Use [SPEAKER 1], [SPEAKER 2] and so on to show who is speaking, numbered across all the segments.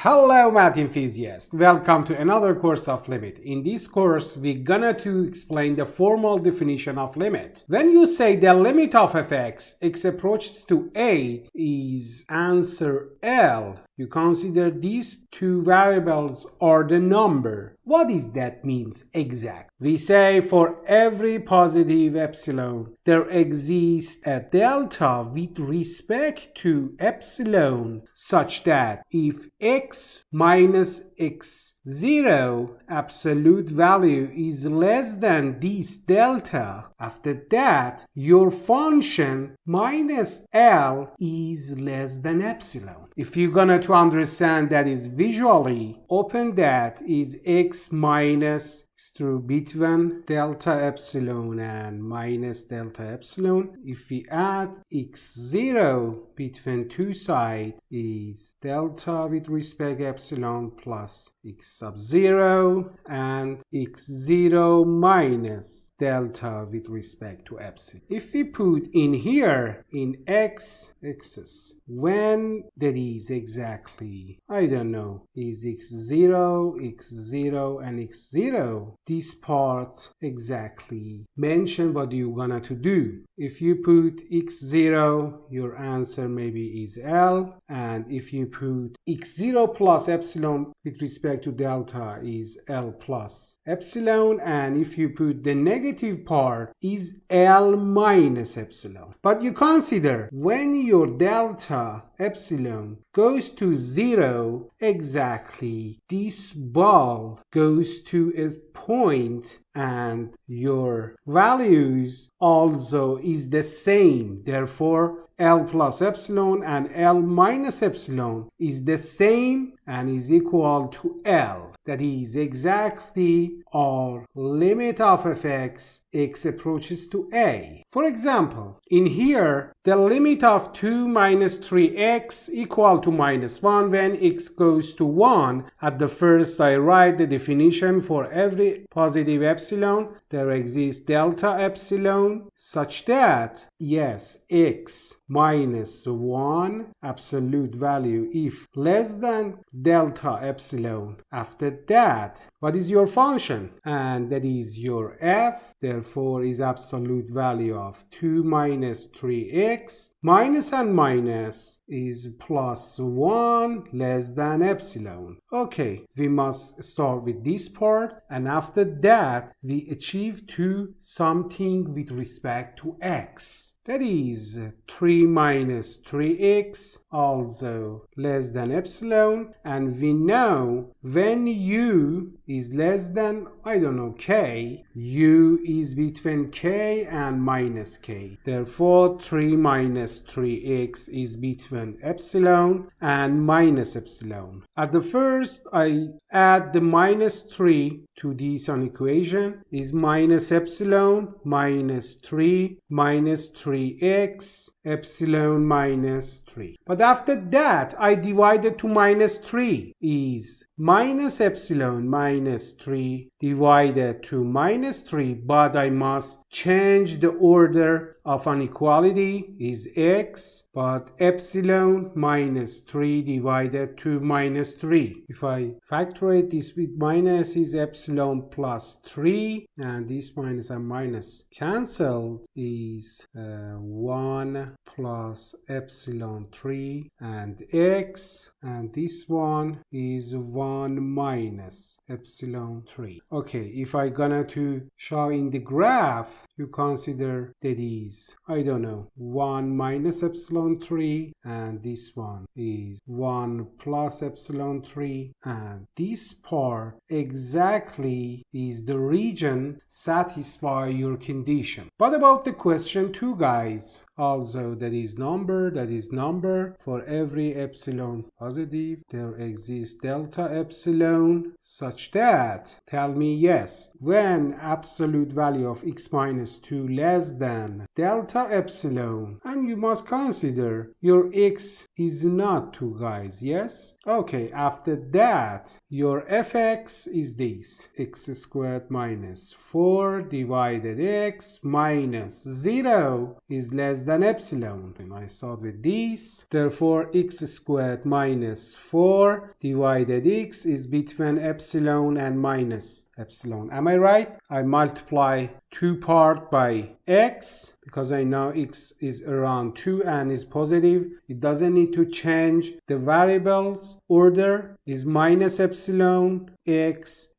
[SPEAKER 1] Hello math enthusiasts, welcome to another course of limit. In this course, we're gonna to explain the formal definition of limit. When you say the limit of fx, x approaches to a is answer L, you consider these two variables are the number. What is that means exact? We say for every positive epsilon, there exists a delta with respect to epsilon such that if x minus x0 absolute value is less than this delta, after that your function minus L is less than epsilon. If you're gonna to understand that is visually, open that is x minus through between delta epsilon and minus delta epsilon. If we add x0 between two sides is delta with respect epsilon plus x sub 0 and x0 minus delta with respect to epsilon. If we put in here in x-axis, when that is exactly, I don't know, is x0, x0 and x0, this part exactly mention what you're gonna to do. If you put x0, your answer maybe is L, and if you put x0 plus epsilon with respect to delta is L plus epsilon, and if you put the negative part is L minus epsilon. But you consider when your delta epsilon goes to 0, exactly this ball goes to a point and your values also is the same. Therefore, L plus epsilon and L minus epsilon is the same and is equal to L. That is exactly our limit of fx, x approaches to a. For example, in here, the limit of 2 minus 3x equal to minus 1 when x goes to 1. At the first, I write the definition for every positive epsilon. There exists delta epsilon such that, yes, x minus 1 absolute value if less than delta epsilon. After that, what is your function? And that is your f, therefore is absolute value of 2 minus 3x. Minus and minus is plus 1 less than epsilon. Okay, we must start with this part, and after that we achieve to something with respect to x. That is 3 minus 3x also less than epsilon, and we know when u is less than, I don't know, k, u is between k and minus k. Therefore 3 minus 3x is between epsilon and minus epsilon. At the first, I add the minus 3 to this equation is minus epsilon minus 3 minus 3x epsilon minus 3. But after that, I divided to minus 3 is minus epsilon minus 3 divided to minus 3, but I must change the order of inequality is x, but epsilon minus 3 divided to minus 3. If I factoriate this with minus is epsilon plus 3, and this minus and minus cancelled is 1 plus epsilon 3 and x, and this one is 1 minus epsilon 3. Okay, if I gonna to show in the graph, you consider that is, I don't know, 1 minus epsilon 3, and this one is 1 plus epsilon 3, and this part exactly is the region satisfy your condition. What about the question 2, guys? Also, that is number. For every epsilon positive, there exists delta epsilon such that, tell me yes, when absolute value of x minus minus 2 less than delta epsilon, and you must consider your x is not 2, guys, yes? Okay, after that, your fx is this, x squared minus 4 divided x minus 0 is less than epsilon. And I start with this, therefore x squared minus 4 divided x is between epsilon and minus epsilon. Am I right? I multiply 2 part by x because I know x is around 2 and is positive. It doesn't need to change the variables. Order is minus epsilon x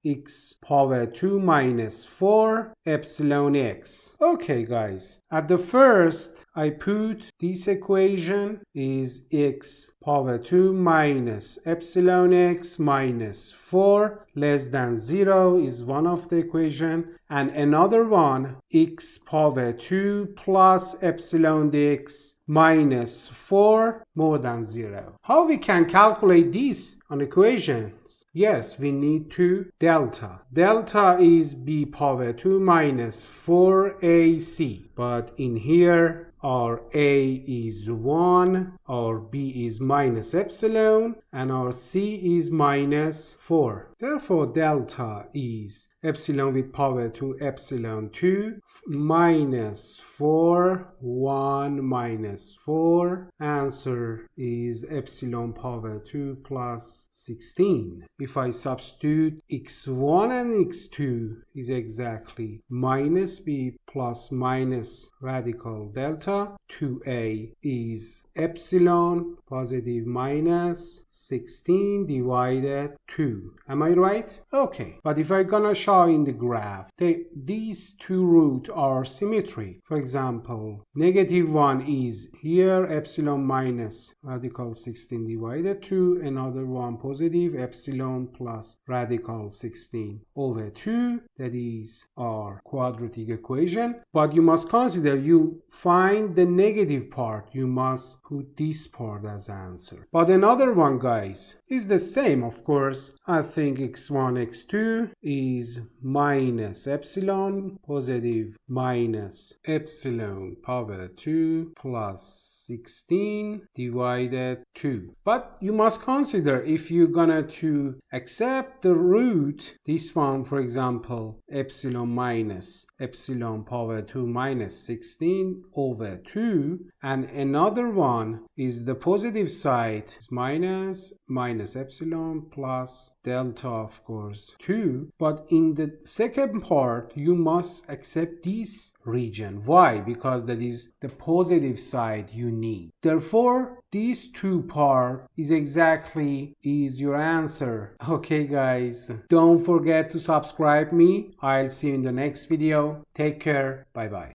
[SPEAKER 1] power 2 minus 4 epsilon x. Okay, guys, at the first I put this equation is x power 2 minus epsilon x minus 4 less than 0 is one of the equation, and another one x power 2 plus epsilon dx minus 4 more than 0. How we can calculate this on equations? Yes, we need to delta. Delta is b power 2 minus 4ac, but in here our a is 1, our b is minus epsilon, and our c is minus 4. Therefore, delta is epsilon with power 2 epsilon 2 minus 4 1 minus 4. Answer is epsilon power 2 plus 16. If I substitute x1 and x2 is exactly minus b plus minus radical delta. 2a is epsilon positive minus 16 divided 2. Am I right? Okay, but if I'm gonna show in the graph, these two roots are symmetry. For example, negative 1 is here, epsilon minus radical 16 divided 2. Another one positive, epsilon plus radical 16 over 2. That is our quadratic equation. But you must consider, you find the negative part, you must put this part as answer. But another one, guys, is the same, of course. I think x1, x2 is minus epsilon positive minus epsilon power 2 plus 16 divided 2. But you must consider, if you're gonna to accept the root, this one, for example, epsilon minus epsilon power 2 minus 16 over 2, and another one is the positive side is minus epsilon plus delta, of course, 2. But in the second part you must accept this region. Why? Because that is the positive side you need. Therefore, these two part is exactly is your answer. Okay, guys, don't forget to subscribe me. I'll see you in the next video. Take care. Bye bye.